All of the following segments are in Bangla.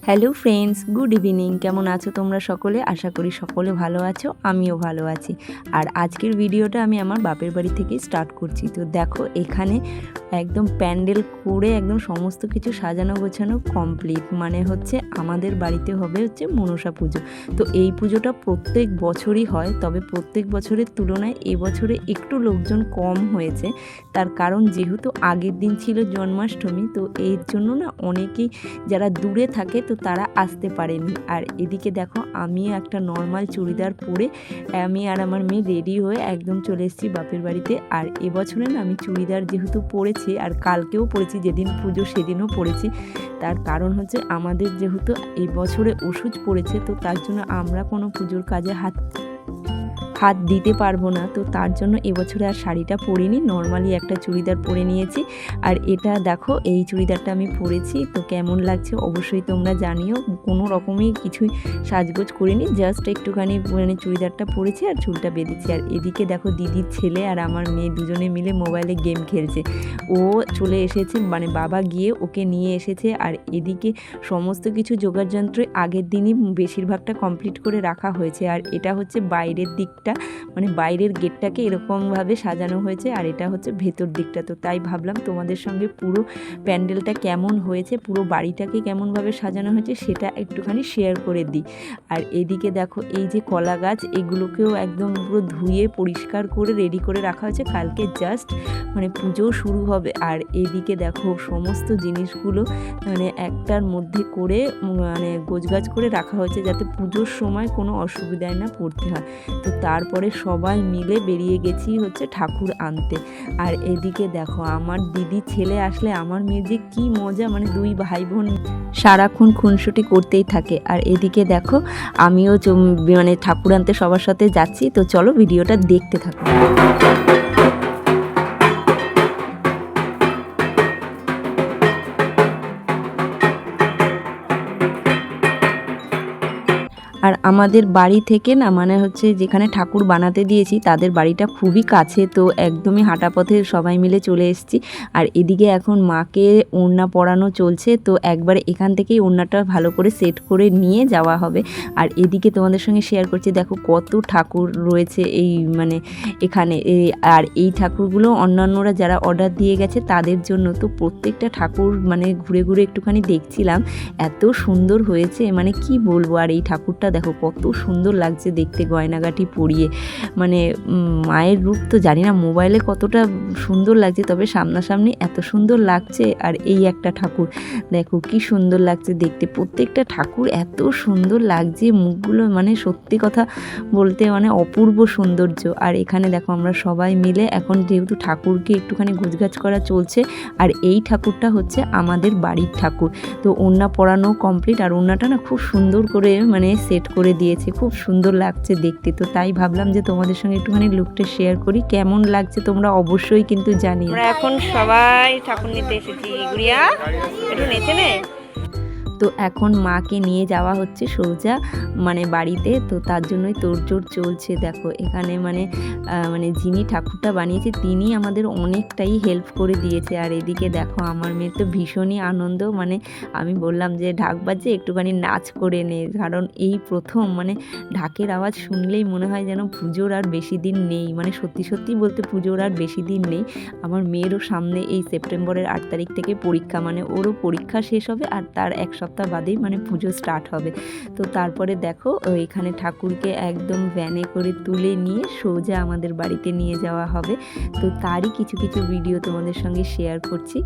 Hello friends, good evening. কেমন আছো তোমরা সকলে? আশা করি সকলে ভালো আছো, আমিও ভালো আছি। আর আজকের ভিডিওটা আমি আমার বাপের বাড়ি থেকেই স্টার্ট করছি। তো দেখো, এখানে একদম প্যান্ডেল করে একদম সমস্ত কিছু সাজানো গোছানো কমপ্লিট। মানে হচ্ছে আমাদের বাড়িতে হবে হচ্ছে মনসা পুজো। তো এই পুজোটা প্রত্যেক বছরই হয়, তবে প্রত্যেক বছরের তুলনায় এবছরে একটু লোকজন কম হয়েছে। তার কারণ যেহেতু আগের দিন ছিল জন্মাষ্টমী, তো এর জন্য না অনেকেই যারা দূরে থাকে তো তারা আসতে পারেনি। আর এদিকে দেখো, আমি একটা নর্মাল চুড়িদার পরে আমি আর আমার মেয়ে রেডি হয়ে একদম চলে এসেছি বাপের বাড়িতে। আর এবছরে না আমি চুড়িদার যেহেতু পরেছি, আর কালকেও পরেছি, যেদিন পুজো সেদিনও পরেছি। তার কারণ হচ্ছে আমাদের যেহেতু এই বছরে ওষুধ পড়েছে, তো তার জন্য আমরা কোনো পুজোর কাজে হাত দিতে পারবো না। তো তার জন্য এবছরে আর শাড়িটা পরিনি, নর্মালি একটা চুড়িদার পরে নিয়েছি। আর এটা দেখো, এই চুড়িদারটা আমি পরেছি, তো কেমন লাগছে অবশ্যই তোমরা জানিও। কোনো রকমই কিছুই সাজগোজ করিনি, জাস্ট একটুখানি মানে চুড়িদারটা পরেছি আর চুলটা বেঁধেছি। আর এদিকে দেখো, দিদির ছেলে আর আমার মেয়ে দুজনে মিলে মোবাইলে গেম খেলছে। ও চলে এসেছে, মানে বাবা গিয়ে ওকে নিয়ে এসেছে। আর এদিকে সমস্ত কিছু যোগাযন্ত্র আগের দিনই বেশিরভাগটা কমপ্লিট করে রাখা হয়েছে। আর এটা হচ্ছে বাইরের দিকটা, মানে বাইরের গেটটাকে এরকমভাবে সাজানো হয়েছে, আর এটা হচ্ছে ভেতর দিকটা। তো তাই ভাবলাম তোমাদের সঙ্গে পুরো প্যান্ডেলটা কেমন হয়েছে, পুরো বাড়িটাকে কেমনভাবে সাজানো হয়েছে সেটা একটুখানি শেয়ার করে দিই। আর এদিকে দেখো, এই যে কলা গাছ, এগুলোকেও একদম পুরো ধুয়ে পরিষ্কার করে রেডি করে রাখা হয়েছে। কালকে জাস্ট মানে পুজো শুরু হবে। আর এদিকে দেখো, সমস্ত জিনিসগুলো মানে একটার মধ্যে করে মানে গোছগাছ করে রাখা হয়েছে, যাতে পুজোর সময় কোনো অসুবিধায় না পড়তে হয়। তো তারপরে সবাই মিলে বেরিয়ে গেছি হচ্ছে ঠাকুর আনতে। আর এদিকে দেখো, আমার দিদি ছেলে আসলে আমার মেয়ে যে কী মজা, মানে দুই ভাই বোন সারাক্ষণ খুনসুটি করতেই থাকে। আর এদিকে দেখো, আমিও মানে ঠাকুর আনতে সবার সাথে যাচ্ছি। তো চলো ভিডিওটা দেখতে থাকো। আর আমাদের বাড়ি থেকে না, মানে হচ্ছে যেখানে ঠাকুর বানাতে দিয়েছি তাদের বাড়িটা খুবই কাছে, তো একদমই হাঁটা পথে সবাই মিলে চলে এসেছি। আর এদিকে এখন মাকে ওড়না পরানো চলছে, তো একবার এখান থেকেই ওড়নাটা ভালো করে সেট করে নিয়ে যাওয়া হবে। আর এদিকে তোমাদের সঙ্গে শেয়ার করছি, দেখো কত ঠাকুর রয়েছে এই মানে এখানে। আর এই ঠাকুরগুলো অন্যান্যরা যারা অর্ডার দিয়ে গেছে তাদের জন্য। তো প্রত্যেকটা ঠাকুর মানে ঘুরে ঘুরে একটুখানি দেখছিলাম, এত সুন্দর হয়েছে মানে কি বলবো। আর এই ঠাকুরটা দেখো কত সুন্দর লাগছে দেখতে, গয়নাগাটি পরিয়ে। মানে মায়ের রূপ তো জানি না মোবাইলে কতটা সুন্দর লাগছে, তবে সামনাসামনি এত সুন্দর লাগছে। আর এই একটা ঠাকুর দেখো কি সুন্দর লাগছে দেখতে, প্রত্যেকটা ঠাকুর এত সুন্দর লাগছে, মুখগুলো মানে সত্যি কথা বলতে মানে অপূর্ব সৌন্দর্য। আর এখানে দেখো, আমরা সবাই মিলে এখন যেহেতু ঠাকুরকে একটুখানি গোছগাছ করা চলছে। আর এই ঠাকুরটা হচ্ছে আমাদের বাড়ির ঠাকুর। তো ওড়না পরানো কমপ্লিট, আর ওড়নাটা না খুব সুন্দর করে মানে সেট করে দিয়েছে, খুব সুন্দর লাগছে দেখতে। তো তাই ভাবলাম যে তোমাদের সঙ্গে একটুখানি লুকটা শেয়ার করি, কেমন লাগছে তোমরা অবশ্যই কিন্তু জানিও। আমরা এখন সবাই ঠাকুর নিতে এসেছি। গুড়িয়া একটু নেচে নে। তো এখন মাকে নিয়ে যাওয়া হচ্ছে সোজা মানে বাড়িতে। তো তার জন্যই তোড়জোড় চলছে। দেখো এখানে মানে মানে যিনি ঠাকুরটা বানিয়েছে তিনি আমাদের অনেকটাই হেল্প করে দিয়েছে। আর এদিকে দেখো, আমার মেয়ের তো ভীষণই আনন্দ, মানে আমি বললাম যে ঢাক বাজছে একটুখানি নাচ করে নে, কারণ এই প্রথম মানে ঢাকের আওয়াজ শুনলেই মনে হয় যেন পুজোর আর বেশি দিন নেই। মানে সত্যি সত্যি বলতে পুজোর আর বেশি দিন নেই। আমার মেয়েরও সামনে এই সেপ্টেম্বরের 8 তারিখ থেকে পরীক্ষা, মানে ওরও পরীক্ষা শেষ হবে, আর তার এক সপ্তাহ বাদেই মানে পুজো স্টার্ট হবে। তো তারপরে দেখো, এখানে ঠাকুরকে একদম ভ্যানে করে তুলে নিয়ে সোজা আমাদের বাড়িতে নিয়ে যাওয়া হবে। তো তারই কিছু কিছু ভিডিও তোমাদের সঙ্গে শেয়ার করছি।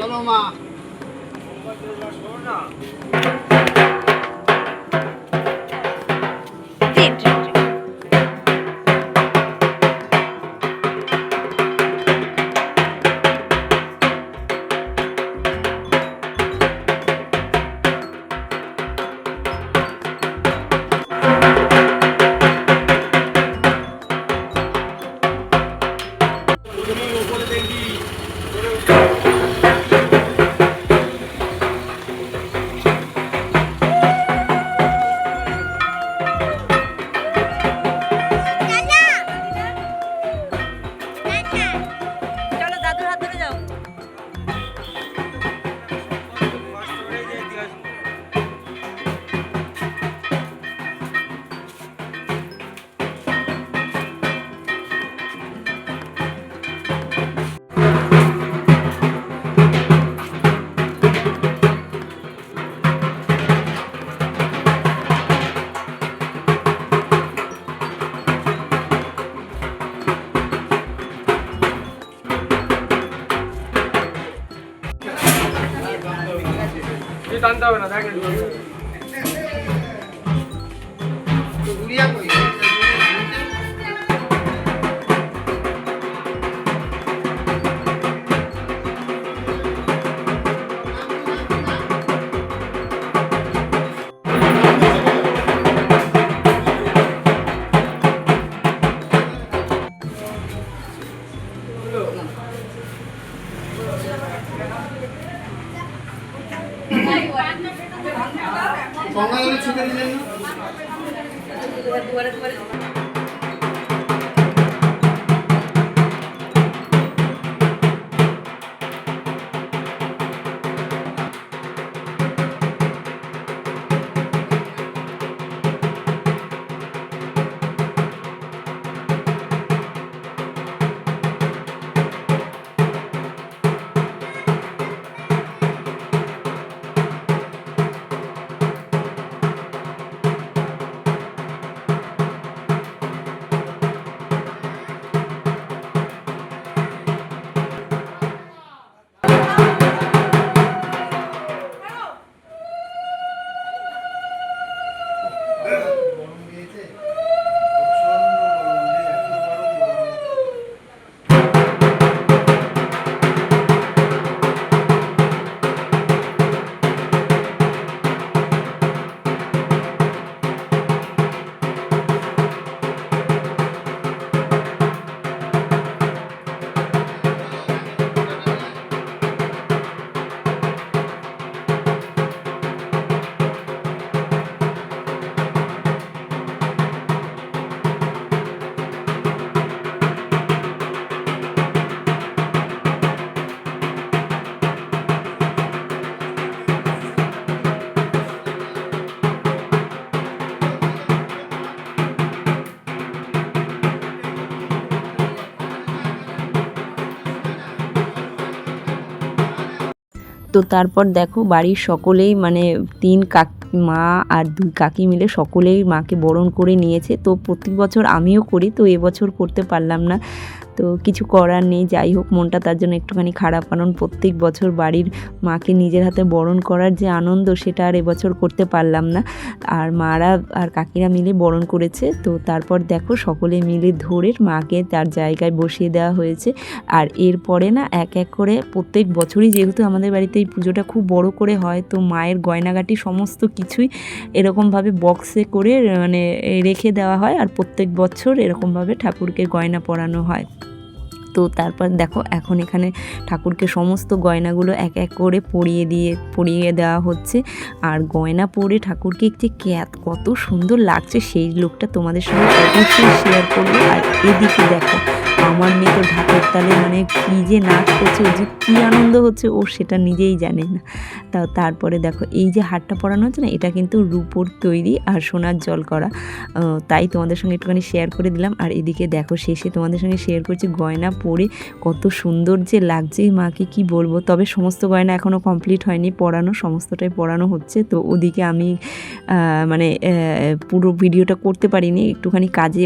চলো মা। আনতে হবে না, দেখেন গুড়িয়া কই গঙ্গাজলে ছেড়ে দিলেন না? তো তারপর দেখো বাড়ির সকলেই মানে 3 মা আর 2 কাকি মিলে সকলেই মাকে বরণ করে নিয়েছে। তো প্রত্যেক বছর আমিও করি, তো এবছর করতে পারলাম না, তো কিছু করার নেই। যাই হোক, মনটা তার জন্য একটুখানি খারাপ, কারণ প্রত্যেক বছর বাড়ির মাকে নিজের হাতে বরণ করার যে আনন্দ সেটা আর এবছর করতে পারলাম না। আর মারা আর কাকিরা মিলে বরণ করেছে। তো তারপর দেখো সকলে মিলে ধরে মাকে তার জায়গায় বসিয়ে দেওয়া হয়েছে। আর এরপরে না এক এক করে প্রত্যেক বছরই, যেহেতু আমাদের বাড়িতে এই পুজোটা খুব বড় করে হয়, তো মায়ের গয়নাগাটি সমস্ত কিছুই এরকমভাবে বক্সে করে মানে রেখে দেওয়া হয়। আর প্রত্যেক বছর এরকমভাবে ঠাকুরকে গয়না পরানো হয়। তো তারপর দেখো এখন এখানে ঠাকুরকে সমস্ত গয়নাগুলো এক এক করে পরিয়ে দেওয়া হচ্ছে। আর গয়না পরে ঠাকুরকে একটি কত সুন্দর লাগছে সেই লুকটা তোমাদের সঙ্গে অবশ্যই শেয়ার করবো। আর এদিকে দেখো আমার মেয়ে তো ঢাকের তালে মানে কী যে নাচ করছে, ও যে কী আনন্দ হচ্ছে ও সেটা নিজেই জানে না। তারপরে দেখো এই যে হারটা পরানো হচ্ছে না, এটা কিন্তু রূপোর তৈরি আর সোনার জল করা, তাই তোমাদের সঙ্গে একটুখানি শেয়ার করে দিলাম। আর এদিকে দেখো শেষে তোমাদের সঙ্গে শেয়ার করছি গয়না পরে কত সুন্দর যে লাগছে মাকে কি বলবো। তবে সমস্ত গয়না এখনও কমপ্লিট হয়নি পরানো, সমস্তটাই পরানো হচ্ছে। তো ওদিকে আমি মানে পুরো ভিডিওটা করতে পারিনি, একটুখানি কাজে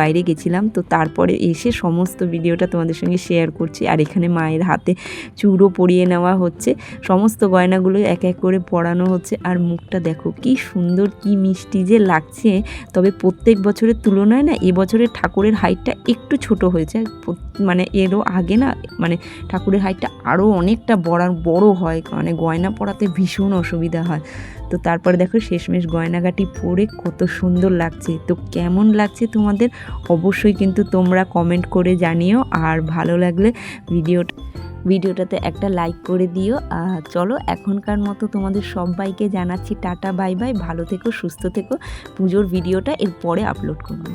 বাইরে গেছিলাম। তো তারপরে এসে সমস্ত ভিডিওটা তোমাদের সঙ্গে শেয়ার করছি। আর এখানে মায়ের হাতে চূড়ও পরিয়ে নেওয়া হচ্ছে, সমস্ত গয়নাগুলো এক এক করে পরানো হচ্ছে। আর মুখটা দেখো কি সুন্দর কি মিষ্টি যে লাগছে। তবে প্রত্যেক বছরের তুলনায় না এবছরের ঠাকুরের হাইটটা একটু ছোট হয়েছে, মানে এরও আগে না মানে ঠাকুরের হাইটটা আরও অনেকটা বড় হয়, মানে গয়না পরাতে ভীষণ অসুবিধা হয়। তো তারপরে দেখো শেষমেশ গয়নাগাটি পরে কত সুন্দর লাগছে। তো কেমন লাগছে তোমাদের অবশ্যই কিন্তু তোমরা কমেন্ট করে জানিও। আর ভালো লাগলে ভিডিওটাতে একটা লাইক করে দিও। চলো এখনকার মতো তোমাদের সবাইকে জানাচ্ছি টাটা বাই বাই, ভালো থেকো সুস্থ থেকো। পুজোর ভিডিওটা এরপরে আপলোড করবো।